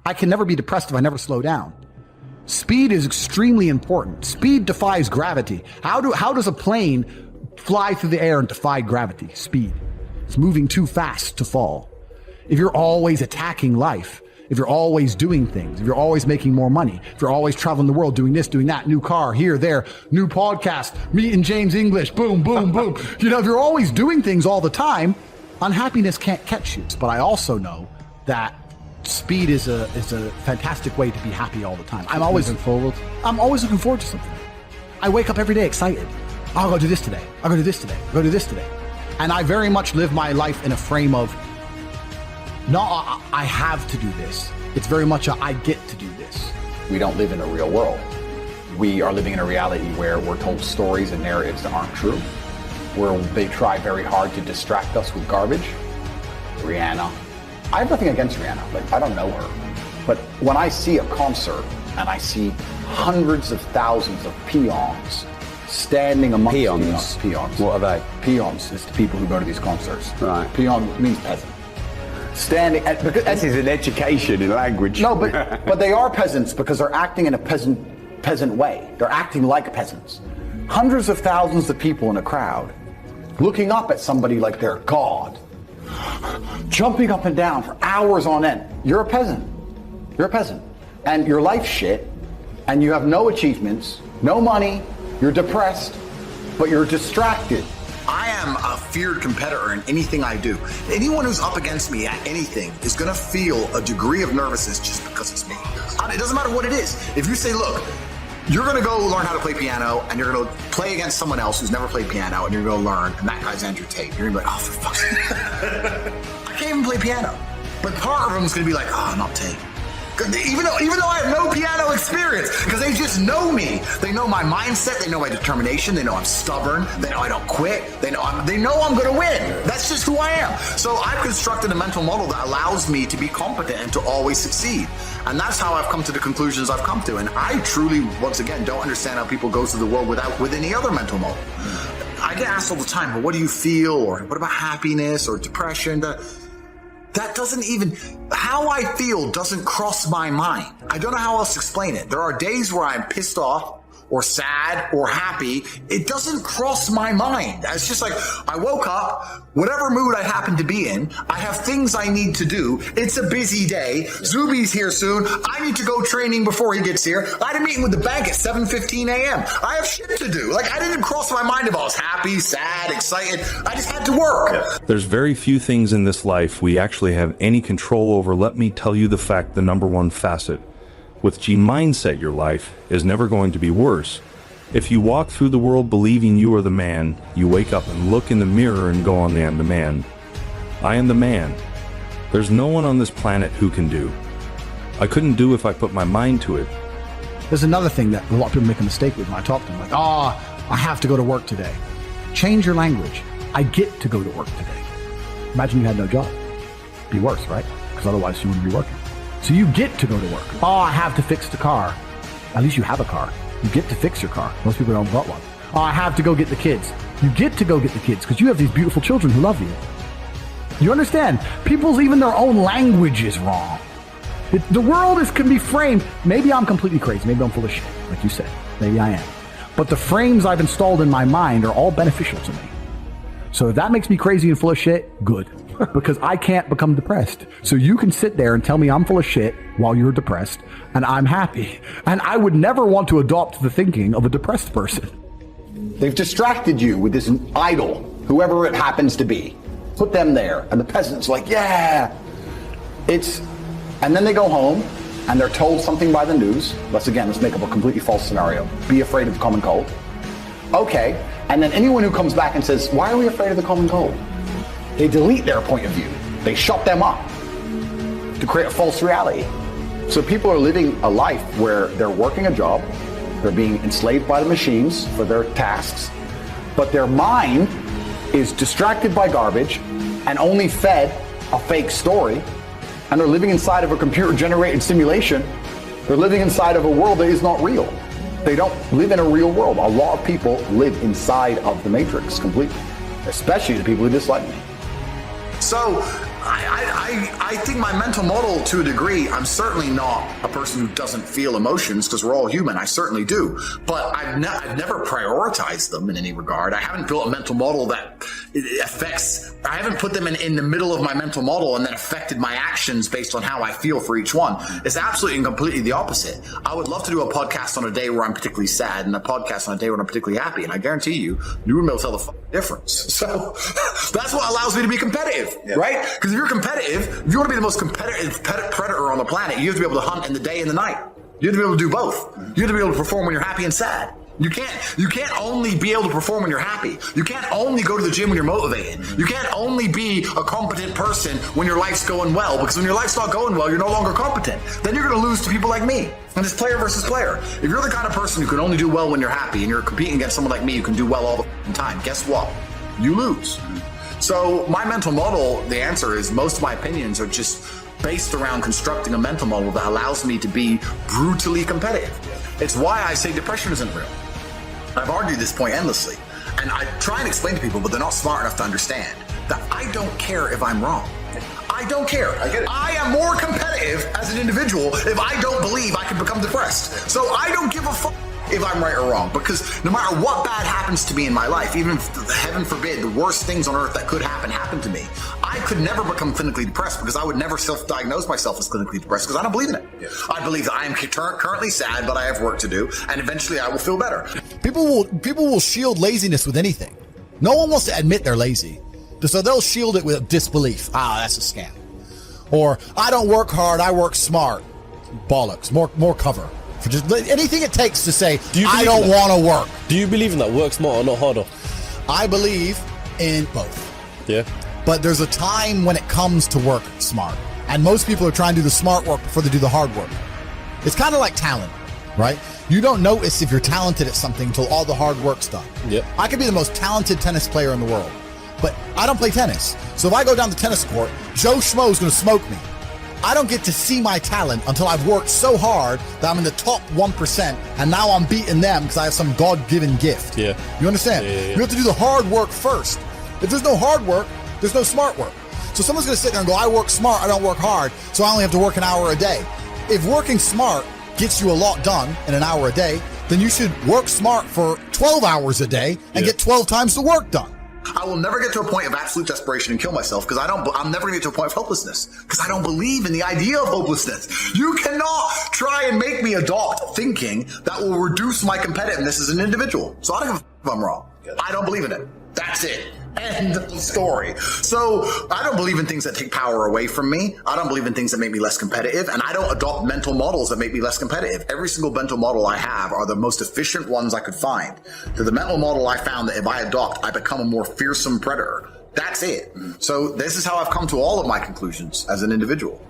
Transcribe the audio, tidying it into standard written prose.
I can never be depressed if I never slow down. Speed is extremely important. Speed defies gravity. How does a plane fly through the air and defy gravity? Speed. It's moving too fast to fall. If you're always attacking life, if you're always doing things, if you're always making more money, if you're always traveling the world, doing this, doing that, new car, here, there, new podcast, meeting James English, boom, boom, boom. If you're always doing things all the time, unhappiness can't catch you. But I also know that speed is a fantastic way to be happy all the time. I'm always looking forward to something. I wake up every day excited. Oh, I'll go do this today. I'll go do this today. I'll go do this today. And I very much live my life in a frame of, no, I have to do this. It's very much I get to do this. We don't live in a real world. We are living in a reality where we're told stories and narratives that aren't true, where they try very hard to distract us with garbage. Rihanna. I have nothing against Rihanna. Like, I don't know her. But when I see a concert and I see hundreds of thousands of peons standing amongst peons. What are they? Peons is the people who go to these concerts. Right. Peon means peasant. Standing at, because this is an education in language. No, but they are peasants because they're acting in a peasant way. They're acting like peasants. Hundreds of thousands of people in a crowd looking up at somebody like they're God, jumping up and down for hours on end. You're a peasant. You're a peasant. And your life's shit, and you have no achievements, no money, you're depressed, but you're distracted. I am a feared competitor in anything I do. Anyone who's up against me at anything is gonna feel a degree of nervousness just because it's me. It doesn't matter what it is. If you say, look, you're gonna go learn how to play piano and you're gonna play against someone else who's never played piano and you're gonna learn, and that guy's Andrew Tate. You're gonna be like, oh, for fuck's sake. I can't even play piano. But part of them is gonna be like, oh, not Tate. Even though I have no piano experience, because they just know me. They know my mindset, they know my determination, they know I'm stubborn, they know I don't quit, they know I'm gonna win. That's just who I am. So I've constructed a mental model that allows me to be competent and to always succeed. And that's how I've come to the conclusions I've come to. And I truly, once again, don't understand how people go through the world with any other mental model. I get asked all the time, well, what do you feel? Or what about happiness or depression? That doesn't even, how I feel doesn't cross my mind. I don't know how else to explain it. There are days where I'm pissed off or sad or happy. It doesn't cross my mind. It's just like, I woke up, whatever mood I happen to be in, I have things I need to do. It's a busy day. Zuby's here soon. I need to go training before he gets here. I had a meeting with the bank at 7:15 a.m. I have shit to do. Like, I didn't cross my mind if I was happy, sad, excited. I just had to work. There's very few things in this life we actually have any control over. Let me tell you the fact, the number one facet. With G mindset, your life is never going to be worse. If you walk through the world believing you are the man, you wake up and look in the mirror and go, I am the man. I am the man. There's no one on this planet who can do. I couldn't do if I put my mind to it. There's another thing that a lot of people make a mistake with when I talk to them. Like, I have to go to work today. Change your language. I get to go to work today. Imagine you had no job. Be worse, right? Because otherwise you wouldn't be working. So you get to go to work. I have to fix the car. At least you have a car. You get to fix your car. Most people don't got one. I have to go get the kids. You get to go get the kids because you have these beautiful children who love you. You understand? People's, even their own language is wrong. The world can be framed. Maybe I'm completely crazy. Maybe I'm full of shit, like you said. Maybe I am. But the frames I've installed in my mind are all beneficial to me. So if that makes me crazy and full of shit, good. Because I can't become depressed. So you can sit there and tell me I'm full of shit while you're depressed, and I'm happy. And I would never want to adopt the thinking of a depressed person. They've distracted you with this idol, whoever it happens to be. Put them there, and the peasant's like, yeah. And then they go home, and they're told something by the news. Let's make up a completely false scenario. Be afraid of the common cold. Okay, and then anyone who comes back and says, why are we afraid of the common cold? They delete their point of view. They shut them up to create a false reality. So people are living a life where they're working a job, they're being enslaved by the machines for their tasks, but their mind is distracted by garbage and only fed a fake story, and they're living inside of a computer-generated simulation. They're living inside of a world that is not real. They don't live in a real world. A lot of people live inside of the matrix completely, especially the people who dislike me. So I think my mental model, to a degree, I'm certainly not a person who doesn't feel emotions, because we're all human. I certainly do. But I've never prioritized them in any regard. I haven't built a mental model that affects, I haven't put them in the middle of my mental model and then affected my actions based on how I feel for each one. It's absolutely and completely the opposite. I would love to do a podcast on a day where I'm particularly sad and a podcast on a day when I'm particularly happy. And I guarantee you wouldn't be able to tell the difference. So that's what allows me to be competitive, right? Because if you're competitive, if you want to be the most competitive predator on the planet, you have to be able to hunt in the day and the night. You have to be able to do both. You have to be able to perform when you're happy and sad. You can't only be able to perform when you're happy. You can't only go to the gym when you're motivated. You can't only be a competent person when your life's going well, because when your life's not going well, you're no longer competent. Then you're going to lose to people like me. And it's player versus player. If you're the kind of person who can only do well when you're happy and you're competing against someone like me who can do well all the time, guess what? You lose. So my mental model, the answer is most of my opinions are just based around constructing a mental model that allows me to be brutally competitive. It's why I say depression isn't real. I've argued this point endlessly, and I try and explain to people, but they're not smart enough to understand that I don't care if I'm wrong. I don't care. I get it. I am more competitive as an individual if I don't believe I can become depressed. So I don't give a fuck if I'm right or wrong, because no matter what bad happens to me in my life, even if, heaven forbid, the worst things on earth that could happen to me, I could never become clinically depressed, because I would never self-diagnose myself as clinically depressed, because I don't believe in it. Yeah. I believe that I am currently sad, but I have work to do, and eventually I will feel better. People will shield laziness with anything. No one wants to admit they're lazy, so they'll shield it with disbelief. That's a scam. Or, I don't work hard, I work smart. Bollocks. More cover. For just anything it takes to say, I don't want to work. Do you believe in that? Work smarter, not harder? I believe in both. Yeah. But there's a time when it comes to work smart. And most people are trying to do the smart work before they do the hard work. It's kind of like talent, right? You don't notice if you're talented at something until all the hard work's done. Yep. I could be the most talented tennis player in the world, but I don't play tennis. So if I go down the tennis court, Joe Schmo is going to smoke me. I don't get to see my talent until I've worked so hard that I'm in the top 1%, and now I'm beating them because I have some God-given gift. Yeah. You understand? Yeah. You have to do the hard work first. If there's no hard work, there's no smart work. So someone's going to sit there and go, I work smart, I don't work hard, so I only have to work an hour a day. If working smart gets you a lot done in an hour a day, then you should work smart for 12 hours a day and get 12 times the work done. I will never get to a point of absolute desperation and kill myself, because I'm never going to get to a point of hopelessness, because I don't believe in the idea of hopelessness. You cannot try and make me adopt thinking that will reduce my competitiveness as an individual. So I don't give a if I'm wrong. I don't believe in it. That's it. End of story. So I don't believe in things that take power away from me. I don't believe in things that make me less competitive, and I don't adopt mental models that make me less competitive. Every single mental model I have are the most efficient ones I could find. They're the mental model I found that if I adopt, I become a more fearsome predator. That's it. So this is how I've come to all of my conclusions as an individual.